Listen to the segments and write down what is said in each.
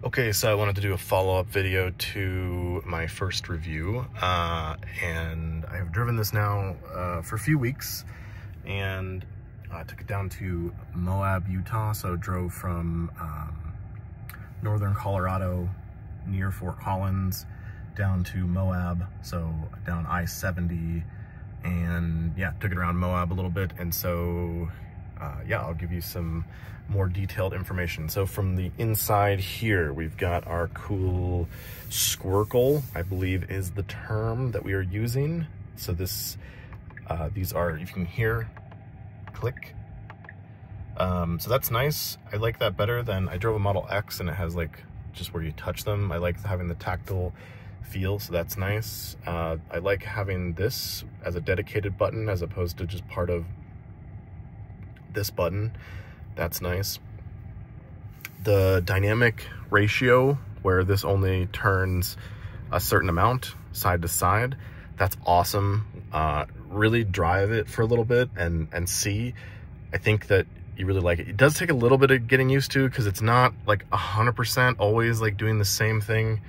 Okay, so I wanted to do a follow-up video to my first review, and I have driven this now for a few weeks, and I took it down to Moab, Utah, so drove from northern Colorado near Fort Collins down to Moab, so down I-70, and yeah, took it around Moab a little bit, and so yeah, I'll give you some more detailed information. So from the inside here, we've got our cool squircle, I believe is the term that we are using. So this, these are, you can hear, click. So that's nice. I like that better than, I drove a Model X and it has like, just where you touch them. I like having the tactile feel, so that's nice. I like having this as a dedicated button as opposed to just part of this button. That's nice. The dynamic ratio, where this only turns a certain amount side to side, that's awesome. Really drive it for a little bit and see. I think that you really like it. It does take a little bit of getting used to because it's not like 100% always like doing the same thing.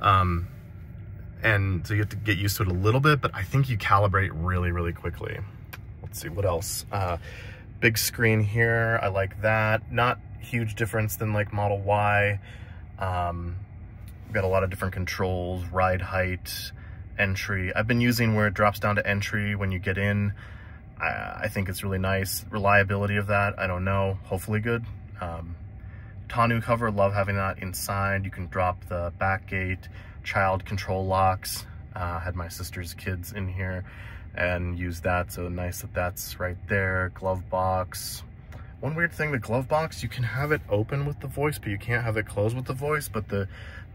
And so you have to get used to it a little bit, but I think you calibrate really, really quickly. Let's see, what else? Big screen here, I like that. Not huge difference than like Model Y. We've got a lot of different controls, ride height, entry. I've been using where it drops down to entry when you get in. I think it's really nice. Reliability of that, I don't know, hopefully good. Tonneau cover, love having that inside. You can drop the back gate, child control locks. Had my sister's kids in here and use that, so nice that that's right there. Glove box. One weird thing, the glove box, you can have it open with the voice, but you can't have it close with the voice, but the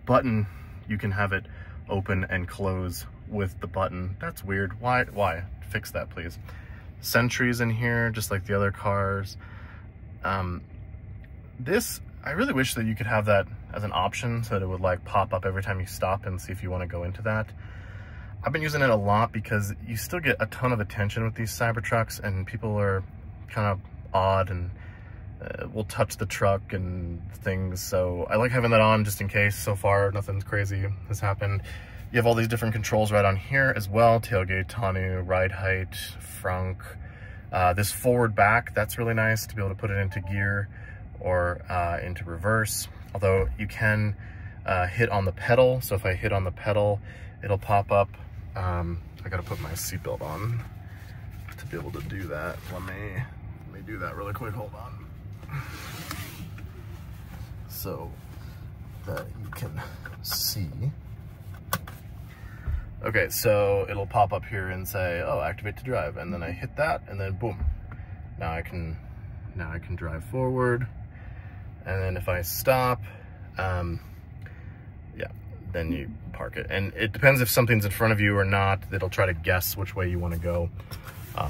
button, you can have it open and close with the button. That's weird. Why? Fix that, please. Sentries in here, just like the other cars. This, I really wish that you could have that as an option so that it would like pop up every time you stop and see if you want to go into that. I've been using it a lot because you still get a ton of attention with these Cybertrucks, and people are kind of odd and will touch the truck and things. So I like having that on just in case. So far, nothing crazy has happened. You have all these different controls right on here as well. Tailgate, tonneau, ride height, frunk. This forward back, that's really nice to be able to put it into gear or into reverse. Although you can hit on the pedal. So if I hit on the pedal, it'll pop up. I gotta put my seatbelt on to be able to do that. Let me do that really quick, hold on. So that you can see. Okay, so it'll pop up here and say, oh, activate to drive. And then I hit that and then boom. Now I can drive forward. And then if I stop, yeah, then you park it. And it depends if something's in front of you or not. It'll try to guess which way you want to go.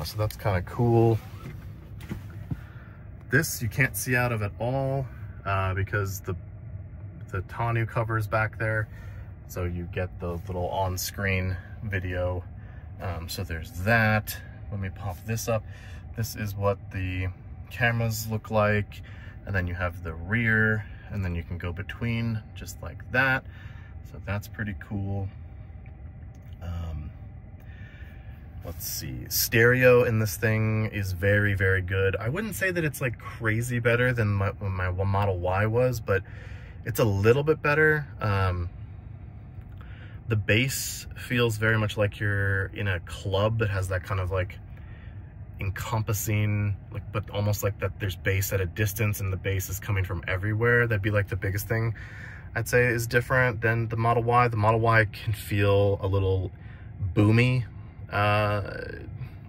So that's kind of cool. This you can't see out of at all because the tonneau cover is back there. So you get the little on-screen video. So there's that. Let me pop this up. This is what the cameras look like. And then you have the rear, and then you can go between just like that. So that's pretty cool. Let's see, stereo in this thing is very, very good. I wouldn't say that it's like crazy better than my Model Y was, but it's a little bit better. The bass feels very much like you're in a club that has that kind of like encompassing, like, but almost like that there's bass at a distance and the bass is coming from everywhere. That'd be like the biggest thing I'd say is different than the Model Y. The Model Y can feel a little boomy. I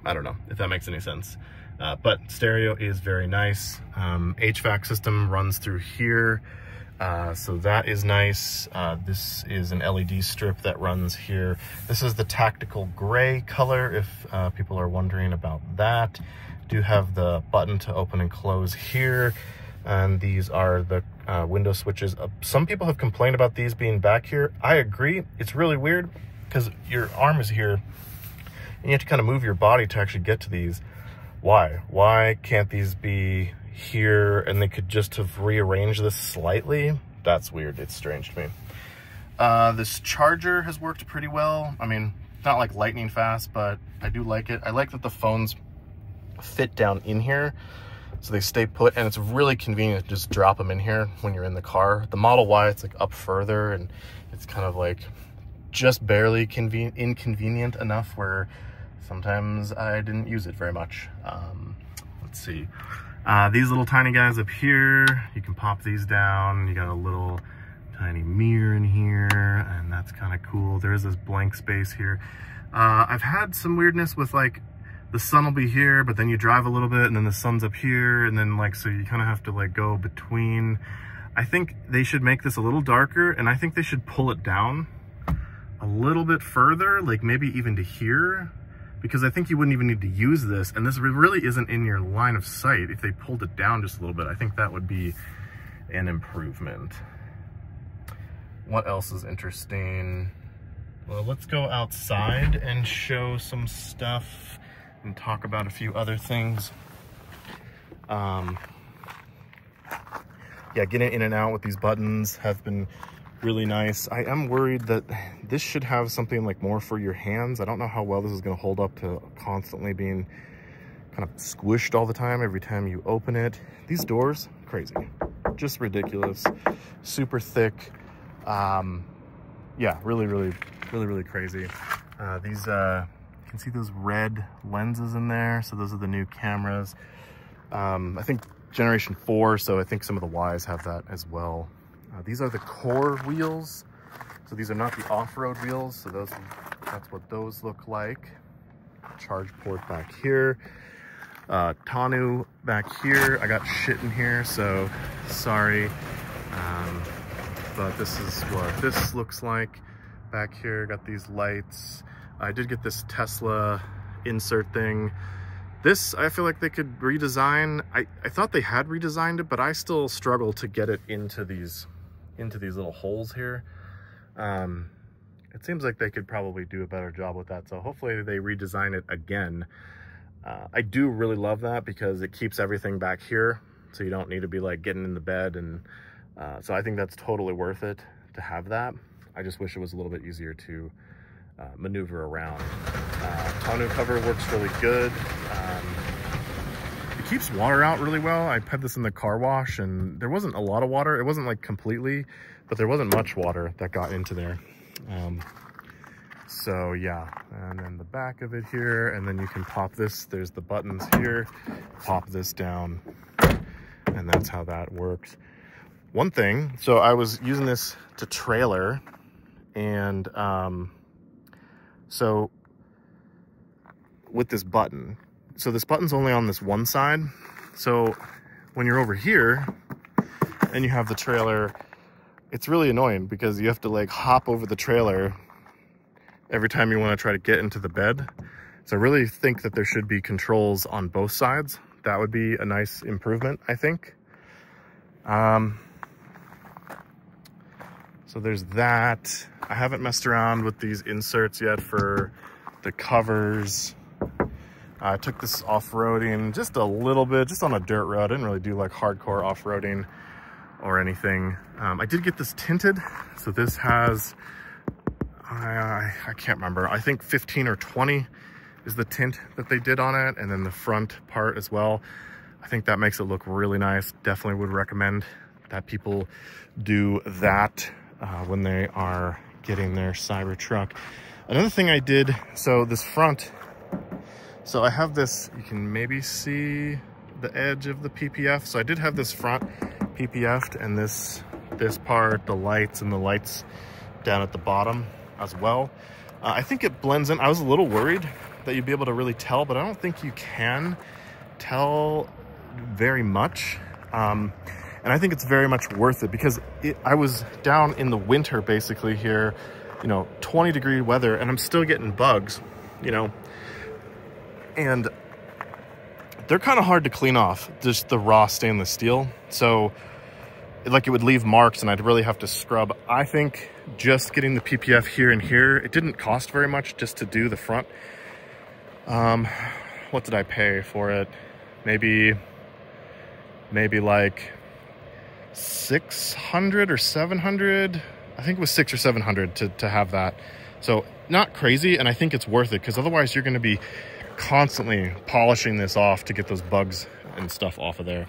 don't know if that makes any sense. But stereo is very nice. HVAC system runs through here. So that is nice. This is an LED strip that runs here. This is the tactical gray color, if people are wondering about that. Do have the button to open and close here. And these are the window switches. Some people have complained about these being back here. I agree. It's really weird because your arm is here and you have to kind of move your body to actually get to these. Why can't these be here and they could just have rearranged this slightly? That's weird. It's strange to me. This charger has worked pretty well. I mean, not like lightning fast, but I do like it. I like that the phones fit down in here, so they stay put, and it's really convenient to just drop them in here when you're in the car. The Model Y, it's like up further, and it's kind of like just barely inconvenient enough where sometimes I didn't use it very much. Let's see. These little tiny guys up here, you can pop these down. You got a little tiny mirror in here, and that's kind of cool. There is this blank space here. I've had some weirdness with like the sun will be here, but then you drive a little bit and then the sun's up here, and then like, so you kind of have to like go between. I think they should make this a little darker, and I think they should pull it down a little bit further, like maybe even to here, because I think you wouldn't even need to use this, and this really isn't in your line of sight. If they pulled it down just a little bit, I think that would be an improvement. What else is interesting? Well, let's go outside and show some stuff and talk about a few other things. Yeah, getting in and out with these buttons have been really nice. I am worried that this should have something like more for your hands. I don't know how well this is going to hold up to constantly being kind of squished all the time every time you open it. These doors, crazy, just ridiculous, super thick. Yeah, really crazy. These you can see those red lenses in there, so those are the new cameras. I think generation 4, so I think some of the Ys have that as well. These are the core wheels, so these are not the off-road wheels, so that's what those look like. Charge port back here, tonneau back here. I got shit in here, so sorry, but this is what this looks like back here. Got these lights. I did get this Tesla insert thing. This, I feel like they could redesign. I thought they had redesigned it, but I still struggle to get it into these little holes here. It seems like they could probably do a better job with that, so hopefully they redesign it again. I do really love that because it keeps everything back here, so you don't need to be like getting in the bed, and so I think that's totally worth it to have that. I just wish it was a little bit easier to maneuver around. Tonneau cover works really good. It keeps water out really well. I had this in the car wash, and there wasn't a lot of water. It wasn't like completely, but there wasn't much water that got into there. So yeah, and then the back of it here, and then you can pop this. There's the buttons here. Pop this down, and that's how that works. One thing, so I was using this to trailer, and so with this button, so this button's only on this one side. So when you're over here and you have the trailer, it's really annoying because you have to like hop over the trailer every time you want to try to get into the bed. So I really think that there should be controls on both sides. That would be a nice improvement, I think. So there's that. I haven't messed around with these inserts yet for the covers. I took this off-roading just a little bit, just on a dirt road. I didn't really do like hardcore off-roading or anything. I did get this tinted. So this has, I can't remember. I think 15 or 20 is the tint that they did on it. And then the front part as well. I think that makes it look really nice. Definitely would recommend that people do that when they are getting their Cybertruck. Another thing I did, so this front, so I have this, you can maybe see the edge of the PPF. So I did have this front PPF'd, and this part, the lights and the lights down at the bottom as well. I think it blends in. I was a little worried that you'd be able to really tell, but I don't think you can tell very much. And I think it's very much worth it because I was down in the winter basically here, 20-degree weather, and I'm still getting bugs, and they're kind of hard to clean off, just the raw stainless steel. So like it would leave marks and I'd really have to scrub. I think just getting the PPF here and here, it didn't cost very much just to do the front. What did I pay for it? Maybe like 600 or 700. I think it was 600 or 700 to have that. So not crazy, and I think it's worth it because otherwise you're going to be constantly polishing this off to get those bugs and stuff off of there.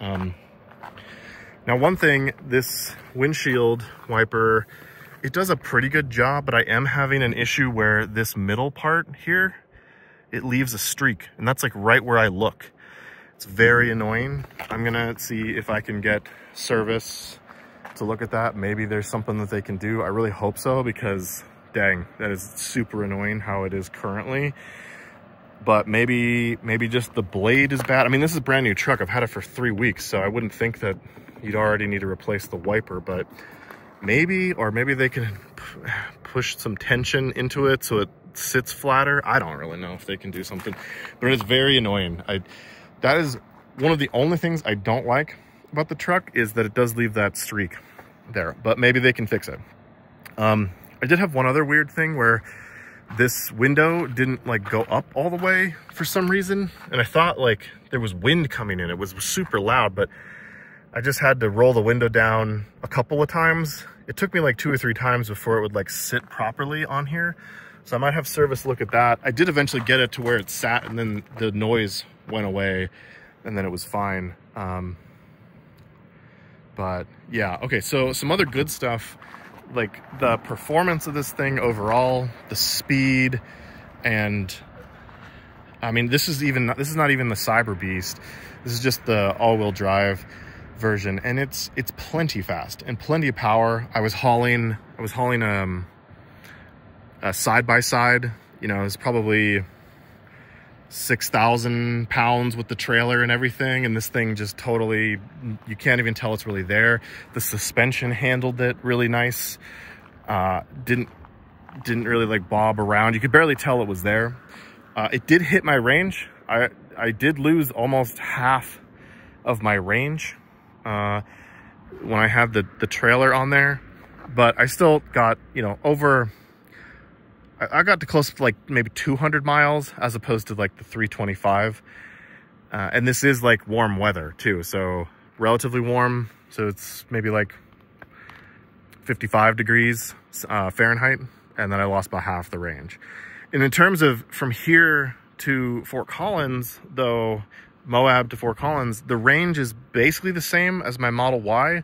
Now, one thing, this windshield wiper, it does a pretty good job, but I am having an issue where this middle part here, it leaves a streak, and that's like right where I look. It's very annoying. I'm gonna see if I can get service to look at that. Maybe there's something that they can do. I really hope so, because dang, that is super annoying how it is currently. But maybe just the blade is bad. I mean, this is a brand new truck. I've had it for 3 weeks, so I wouldn't think that you'd already need to replace the wiper, but maybe they can push some tension into it so it sits flatter. I don't really know if they can do something, but it's very annoying. That is one of the only things I don't like about the truck, is that it does leave that streak there, but maybe they can fix it. I did have one other weird thing where this window didn't like go up all the way for some reason, and I thought like there was wind coming in. It was super loud, but I just had to roll the window down a couple of times. It took me like 2 or 3 times before it would like sit properly on here. So I might have service look at that. I did eventually get it to where it sat, and then the noise went away, and then it was fine. But yeah, okay, so some other good stuff, like the performance of this thing overall, the speed, and I mean, this is not even the Cyber Beast. This is just the all-wheel drive version, and it's plenty fast and plenty of power. I was hauling a side-by-side, you know, it's probably 6,000 pounds with the trailer and everything, and this thing just totally, you can't even tell it's really there. The suspension handled it really nice. Didn't really like bob around. You could barely tell it was there. It did hit my range. I did lose almost half of my range when I had the trailer on there, but I still got, you know, I got to close to like maybe 200 miles as opposed to like the 325. And this is like warm weather too, so relatively warm. So it's maybe like 55 degrees Fahrenheit, and then I lost about half the range. And in terms of from here to Fort Collins, though, Moab to Fort Collins, the range is basically the same as my Model Y.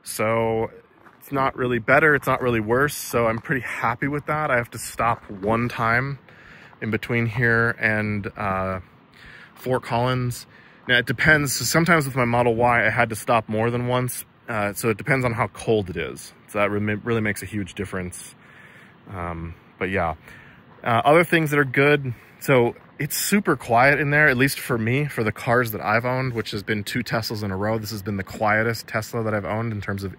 So it's not really better, it's not really worse, so I'm pretty happy with that. I have to stop one time in between here and Fort Collins. Now it depends, so sometimes with my Model Y I had to stop more than once, so it depends on how cold it is. So that really makes a huge difference. But yeah, other things that are good, so it's super quiet in there, at least for me, for the cars that I've owned, which has been 2 Teslas in a row. This has been the quietest Tesla that I've owned in terms of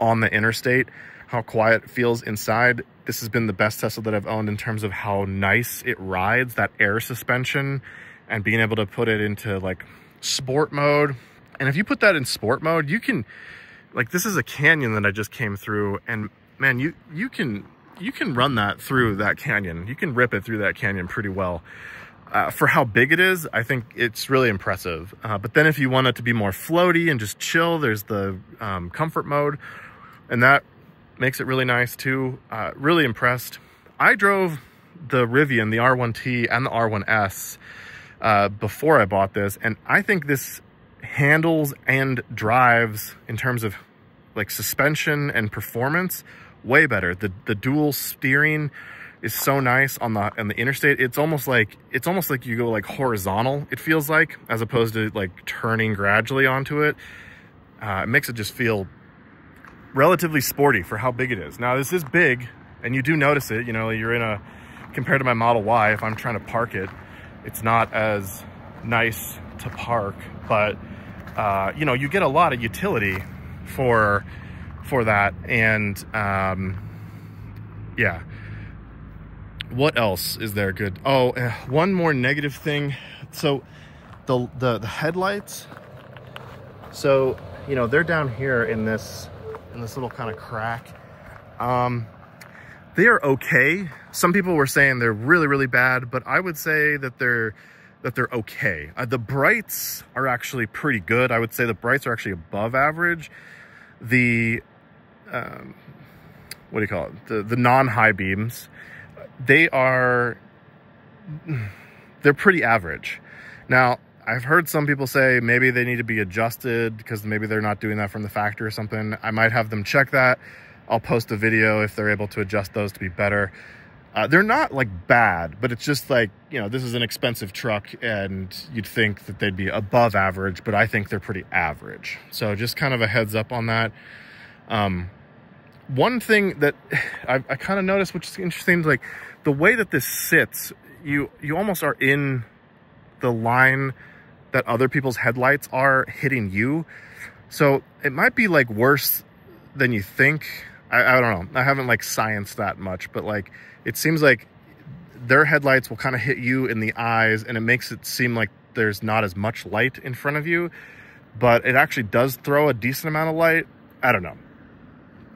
on the interstate, how quiet it feels inside. This has been the best Tesla that I've owned in terms of how nice it rides, that air suspension, and being able to put it into like sport mode. And if you put that in sport mode, you can, like, this is a canyon that I just came through, and man, you can run that through that canyon. You can rip it through that canyon pretty well. For how big it is, I think it's really impressive. But then if you want it to be more floaty and just chill, there's the comfort mode, and that makes it really nice too. Really impressed. I drove the Rivian, the R1T and the R1S before I bought this, and I think this handles and drives in terms of like suspension and performance way better. The dual steering is so nice on the interstate. It's almost like you go like horizontal, it feels like, as opposed to like turning gradually onto it. It makes it just feel relatively sporty for how big it is. Now this is big, and you do notice it, you know, you're compared to my Model Y, if I'm trying to park it, it's not as nice to park, but you know, you get a lot of utility for that. And yeah, what else is there good? Oh, one more negative thing. So the headlights, so you know, they're down here in this little kind of crack. They are okay. Some people were saying they're really, really bad, but I would say that they're okay. The brights are actually pretty good. I would say the brights are actually above average. the, what do you call it? The non-high beams, they're pretty average. Now, I've heard some people say maybe they need to be adjusted because maybe they're not doing that from the factory or something. I might have them check that. I'll post a video if they're able to adjust those to be better. They're not like bad, but it's just like, you know, this is an expensive truck and you'd think that they'd be above average, but I think they're pretty average. So just kind of a heads up on that. One thing that I kind of noticed, which is interesting, like the way that this sits, you almost are in the line that other people's headlights are hitting you. So it might be like worse than you think. I don't know. I haven't like scienced that much, but like it seems like their headlights will kind of hit you in the eyes and it makes it seem like there's not as much light in front of you, but it actually does throw a decent amount of light. I don't know.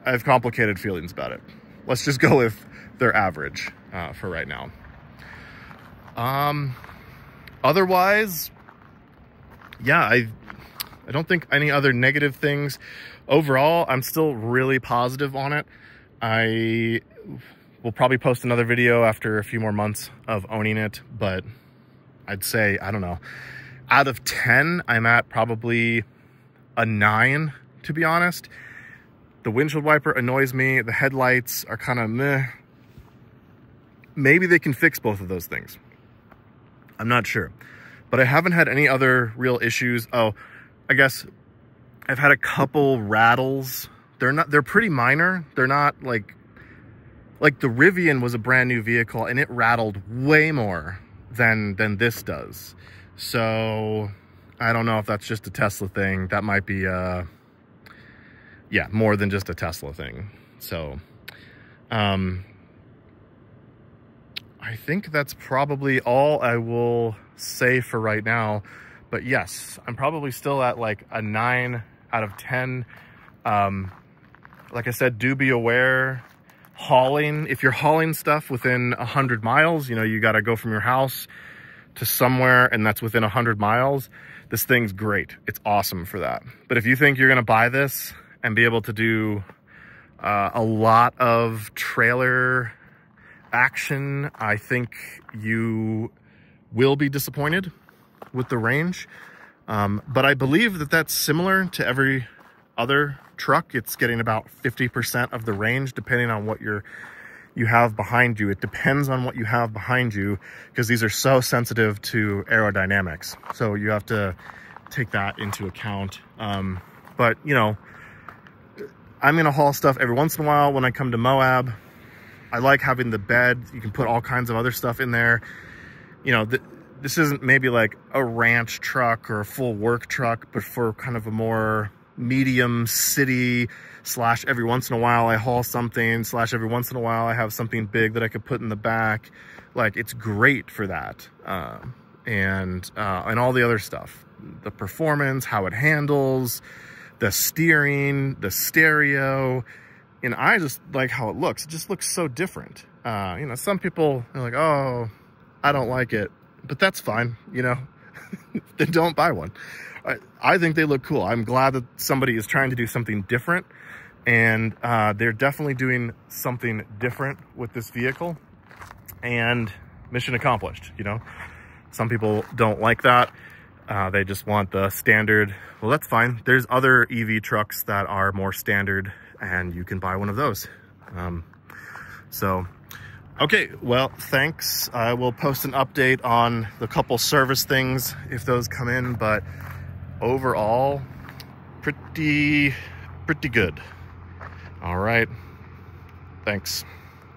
I have complicated feelings about it. Let's just go with they're average for right now. Otherwise, yeah, I don't think any other negative things. Overall, I'm still really positive on it. I will probably post another video after a few more months of owning it, but I'd say, I don't know, out of 10, I'm at probably a 9, to be honest. The windshield wiper annoys me. The headlights are kind of meh. Maybe they can fix both of those things. I'm not sure. But I haven't had any other real issues. Oh, I guess I've had a couple rattles. They're pretty minor. They're not like the Rivian was a brand new vehicle and it rattled way more than this does. So I don't know if that's just a Tesla thing. That might be yeah, more than just a Tesla thing. So I think that's probably all I will say for right now. But yes, I'm probably still at like a 9 out of 10. Like I said, do be aware. Hauling, if you're hauling stuff within 100 miles, you know, you got to go from your house to somewhere and that's within 100 miles, this thing's great. It's awesome for that. But if you think you're going to buy this and be able to do a lot of trailer action, I think you will be disappointed with the range. But I believe that that's similar to every other truck. It's getting about 50% of the range depending on what you have behind you. It depends on what you have behind you because these are so sensitive to aerodynamics. So you have to take that into account. But you know, I'm gonna haul stuff every once in a while when I come to Moab. I like having the bed. You can put all kinds of other stuff in there. You know, this isn't maybe like a ranch truck or a full work truck, but for kind of a more medium city / every once in a while I haul something / every once in a while I have something big that I could put in the back. Like, it's great for that. And all the other stuff, the performance, how it handles, the steering, the stereo. And I just like how it looks. It just looks so different. You know, some people are like, oh, I don't like it, but that's fine. You know, then don't buy one. I think they look cool. I'm glad that somebody is trying to do something different, and they're definitely doing something different with this vehicle, and mission accomplished. You know, some people don't like that. They just want the standard. Well, that's fine. There's other EV trucks that are more standard and you can buy one of those. So, okay, well, thanks. I will post an update on the couple service things if those come in, but overall, pretty good. All right, thanks.